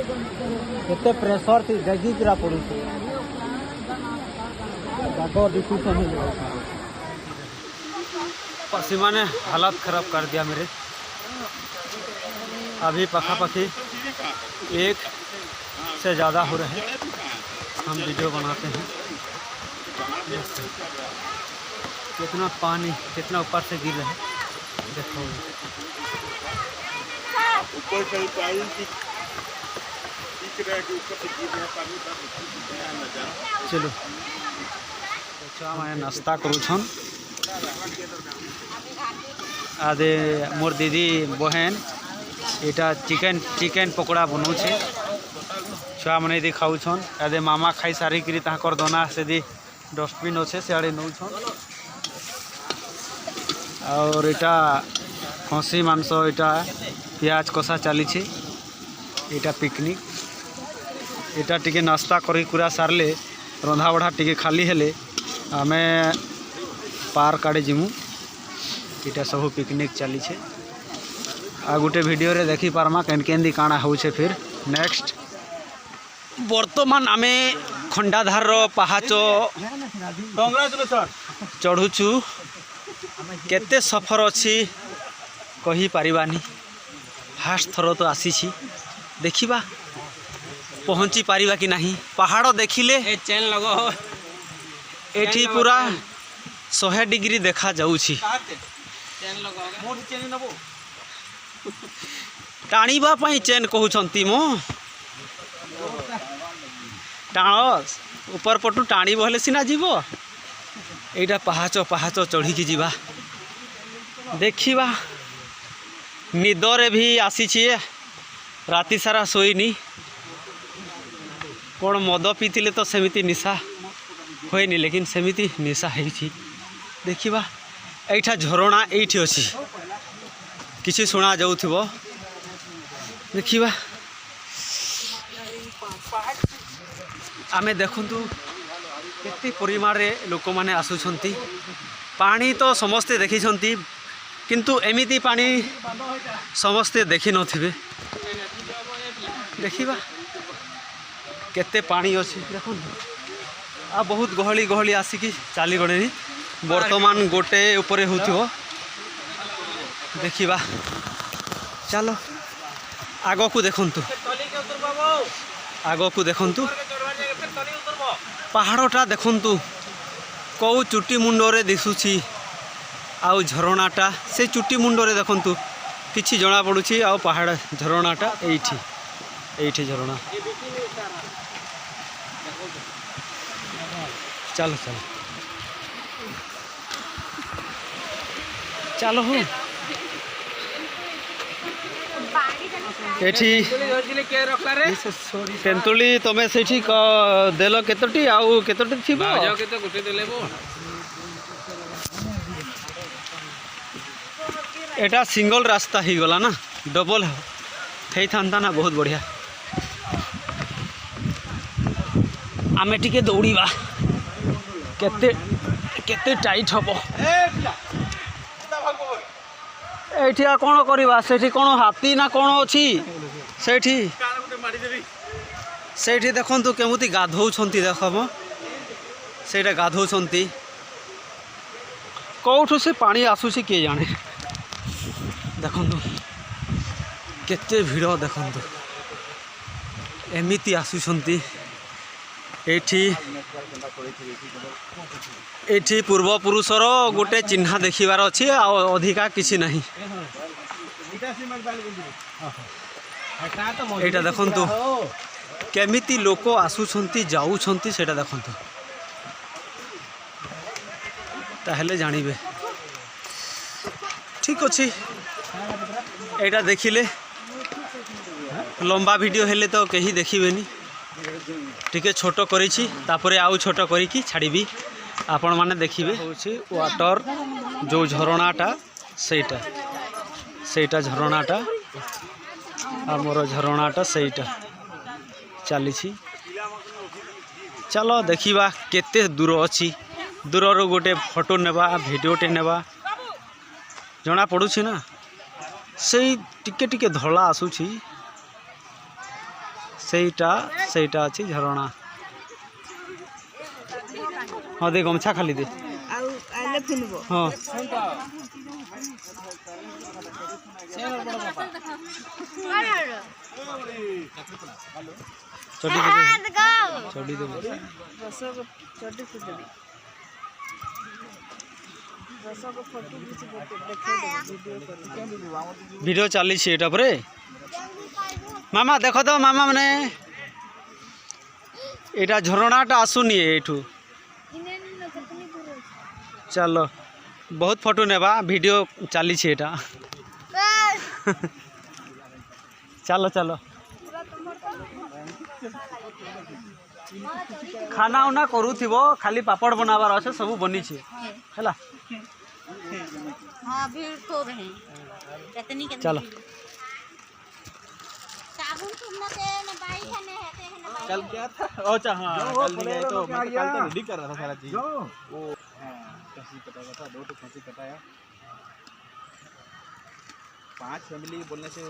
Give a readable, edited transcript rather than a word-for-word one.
केते प्रेशर थी जगी गिरा पड़ी पसीमा ने हालत खराब कर दिया मेरे। अभी पखापखी 1 से ज़्यादा हो रहे हैं, हम वीडियो बनाते हैं। कितना पानी कितना ऊपर से गिर रहा है देखो। ऊपर से चलो मैं नाश्ता करूछन। आदे मोर दीदी बहन एटा चिकेन पकोड़ा बनाऊे छुआ मैंने यदि खाऊन। आदे मामा खाई सारिक दोना से डस्टबिन अच्छे सियाड़े नौछन। और इटा खसी मांस इटा प्याज कषा चली इटा पिकनिक इटा टिके नाश्ता करी कुरा सारले रंधा बढ़ा टिके खाली हेले आमे पार्क आड़े जिमु। इटा सब पिकनिक चली आ गोटे वीडियो रे देखी पारमा केन काଣା होउछे। फिर नेक्स्ट वर्तमान आमे खंडाधार पहाच चढ़ुचु। केते सफर अच्छी कही पारिबानी। फास्ट थर तो आसी देखिबा पहुँची पारिबा कि नहीं। पहाड़ देखिले चैन लगो एठी पूरा 100 डिग्री देखा जाउछि। टाणीबा पई चैन कहउछंती मो टाणस ऊपर पटु टाणी बहले सिना जीव। एटा पहाच चढ़ी की जीवा देखिबा। निदरे भी आसी राति सारा सोईनी। कौन मद पीतिले तो सेमिति निशा होइनी, लेकिन सेमिति निशा है। देखिबा एठा झरणा एठी अछि किछि सुना जाउथिबो। देखिबा आमे देखंतु केते परिमाण रे लोक माने आसुछंती। पानी तो समस्ते देखिछंती किंतु एमिति पानी समस्ते देखि नथिबे। देखिबा केते पानी अछि देखो। आ बहुत गहली गहली आसिकी चाली गणेनी। वर्तमान गोटे उपरे होथिबो। देखिबा चलो आगो को देखंतु पहाड़टा देखंतु कौ चुटी मुंडरे दिसुछि। आउ झरणाटा से चुटी मुंडरे देखंतु किछि जना पड़ुछि। आउ पहाड़ झरणाटा एठी झरणा। चलो चलो चलो हो एठी तेंतुली तमे सेठी देलो केतोटी आउ केतोटी थिबो केतो गुटे देलेबो। एटा सिंगल रास्ता ही गला ना, डबल थई थांता ना बहुत बढ़िया। आमे टिके दौड़ीबा केते केते टाइट हबो। एठी आ कोन करबा सेठी कोन हाथी ना कोन अछि सेठी देखंतु केमुती गाधौछंती। देखम सेटा गाधौछंती कौठु से पानी आसुछि के जाने। देखंतु केते भिड़ देखंतु एमिति आसुछंती। एठी पूर्वपुरुषर गोटे चिन्हा देखिबार अछि आ अधिका किछि नहीं। एटा देखंतु केमिति लोक आसुछंती जाउछंती सेटा देखंतु ताहेले जानिबे। ठीक अछि एटा देखिले लंबा वीडियो हेले तो कहीं देखिबेनी। टिके छोट करिछि तापरे आउ छोट करिकी छाड़ीबी आपण माने देखिबे। होछि वाटर जो झरणाटा सेटा झरणाटा आमर झरणाटा सेटा चलीछि। चलो देखिबा केते दूर अछि। दूर गोटे फोटो नेबा वीडियोटे नेबा जना पड़ुछि ना। से टिके टिके धला आसुछि सेटा अच्छी झरणा। हाँ दे गमछा खाली दे हाँ चढ़ी दे वीडियो चली मामा देख तो मामा मैंने यहाँ झरणाटा आसुनी एठू चलो बहुत फोटो नेबा वीडियो चली चलो चलो खाना उना करूथिबो खाली पापड़ बनाबार अच्छे सब बनी है चलो कल क्या था? अच्छा हाँ कल नहीं गए तो मैं तो कल तो रेडी कर रहा था सारा चीज। वो हाँ खसी कटाया था 2 खसी कटाया 5 फैमिली बोलने से